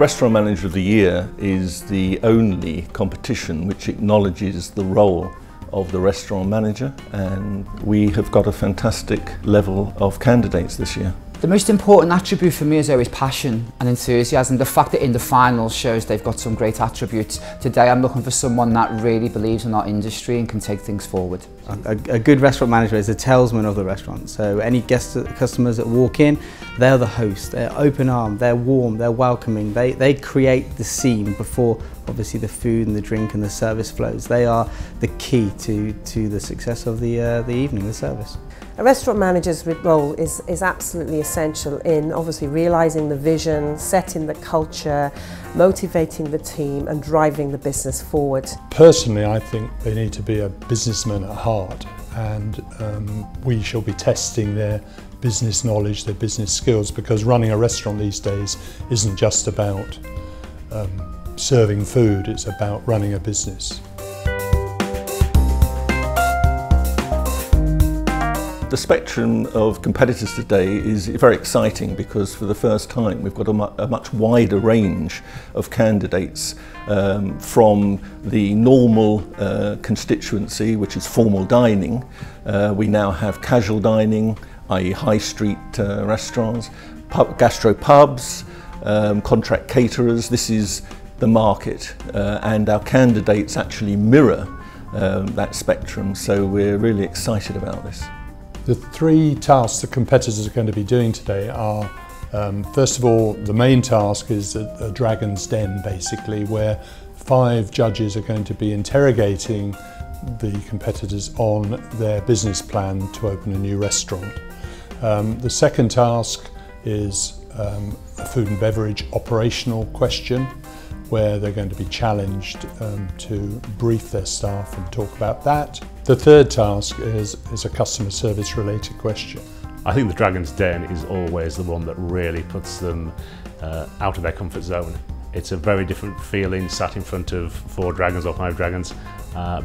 Restaurant Manager of the Year is the only competition which acknowledges the role of the restaurant manager, and we have got a fantastic level of candidates this year. The most important attribute for me is always passion and enthusiasm. The fact that in the finals shows they've got some great attributes. Today I'm looking for someone that really believes in our industry and can take things forward. A good restaurant manager is a salesman of the restaurant. So any guests, customers that walk in, they're the host. They're open armed, they're warm, they're welcoming. They create the scene before obviously the food and the drink and the service flows. They are the key to the success of the evening, the service. A restaurant manager's role is absolutely essential in obviously realising the vision, setting the culture, motivating the team and driving the business forward. Personally, I think they need to be a businessman at heart, and we shall be testing their business knowledge, their business skills, because running a restaurant these days isn't just about serving food, it's about running a business. The spectrum of competitors today is very exciting because for the first time we've got a much wider range of candidates from the normal constituency, which is formal dining. We now have casual dining, i.e. high street restaurants, gastropubs, contract caterers. This is the market, and our candidates actually mirror that spectrum, so we're really excited about this. The three tasks the competitors are going to be doing today are, first of all, the main task is a dragon's den, basically, where 5 judges are going to be interrogating the competitors on their business plan to open a new restaurant. The second task is a food and beverage operational question, where they're going to be challenged to brief their staff and talk about that. The third task is a customer service related question. I think the Dragon's Den is always the one that really puts them out of their comfort zone. It's a very different feeling sat in front of 4 dragons or 5 dragons,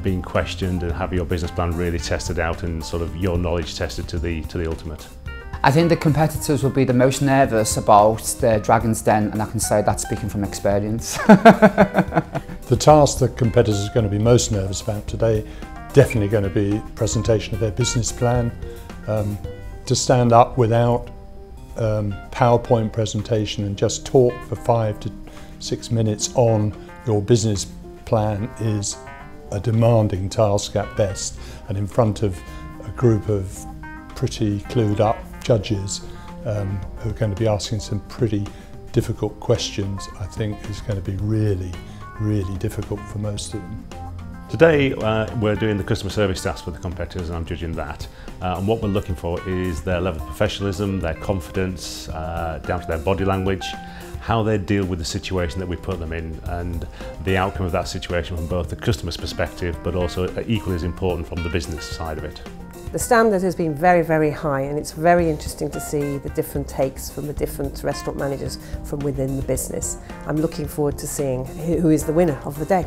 being questioned and have your business plan really tested out and sort of your knowledge tested to the ultimate. I think the competitors will be the most nervous about the Dragon's Den, and I can say that speaking from experience. The task the competitors are going to be most nervous about today, definitely going to be presentation of their business plan. To stand up without PowerPoint presentation and just talk for 5 to 6 minutes on your business plan is a demanding task at best, and in front of a group of pretty clued up judges who are going to be asking some pretty difficult questions, I think is going to be really, really difficult for most of them. Today we're doing the customer service tasks for the competitors, and I'm judging that. And what we're looking for is their level of professionalism, their confidence, down to their body language, how they deal with the situation that we put them in, and the outcome of that situation from both the customer's perspective, but also equally as important from the business side of it. The standard has been very, very high, and it's very interesting to see the different takes from the different restaurant managers from within the business. I'm looking forward to seeing who is the winner of the day.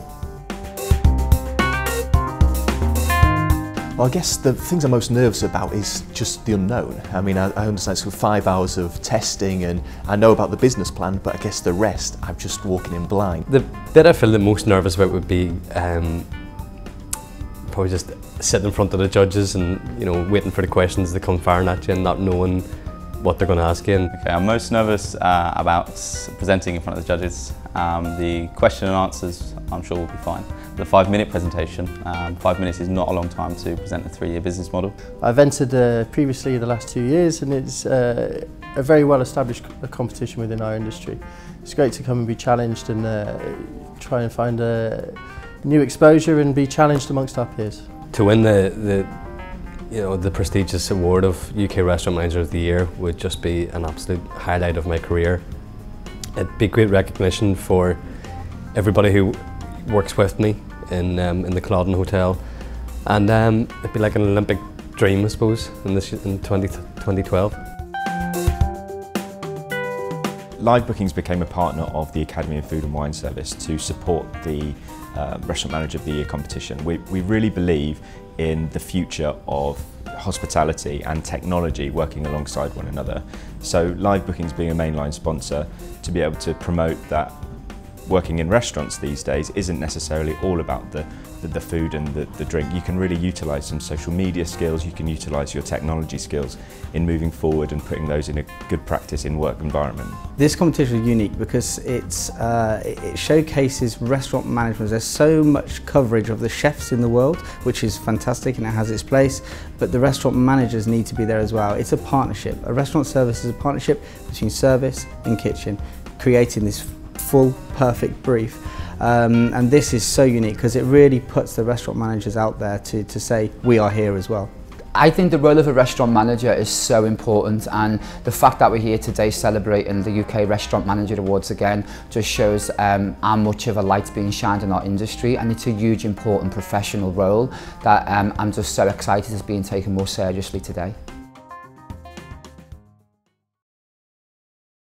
Well, I guess the things I'm most nervous about is just the unknown. I mean, I understand it's for 5 hours of testing and I know about the business plan, but I guess the rest, I'm just walking in blind. The bit I feel the most nervous about would be probably just sitting in front of the judges and, you know, waiting for the questions to come firing at you and not knowing what they're going to ask you. Okay, I'm most nervous about presenting in front of the judges. The question and answers I'm sure will be fine. The 5-minute presentation, 5 minutes is not a long time to present a 3-year business model. I've entered previously the last 2 years, and it's a very well established competition within our industry. It's great to come and be challenged and try and find a new exposure and be challenged amongst our peers. To win the prestigious award of UK Restaurant Manager of the Year would just be an absolute highlight of my career. It'd be great recognition for everybody who works with me in the Culloden Hotel, and it'd be like an Olympic dream, I suppose, in 2012. Live Bookings became a partner of the Academy of Food and Wine Service to support the Restaurant Manager of the Year competition. We really believe in the future of hospitality and technology working alongside one another. So Live Bookings being a mainline sponsor, to be able to promote that working in restaurants these days isn't necessarily all about the food and the drink. You can really utilise some social media skills, you can utilise your technology skills in moving forward and putting those in a good practice in work environment. This competition is unique because it showcases restaurant management. There's so much coverage of the chefs in the world, which is fantastic and it has its place, but the restaurant managers need to be there as well. It's a partnership. A restaurant service is a partnership between service and kitchen, creating this full, perfect brief. And this is so unique because it really puts the restaurant managers out there to say, we are here as well. I think the role of a restaurant manager is so important, and the fact that we're here today celebrating the UK Restaurant Manager Awards again just shows how much of a light's being shined in our industry, and it's a huge, important professional role that I'm just so excited is being taken more seriously today.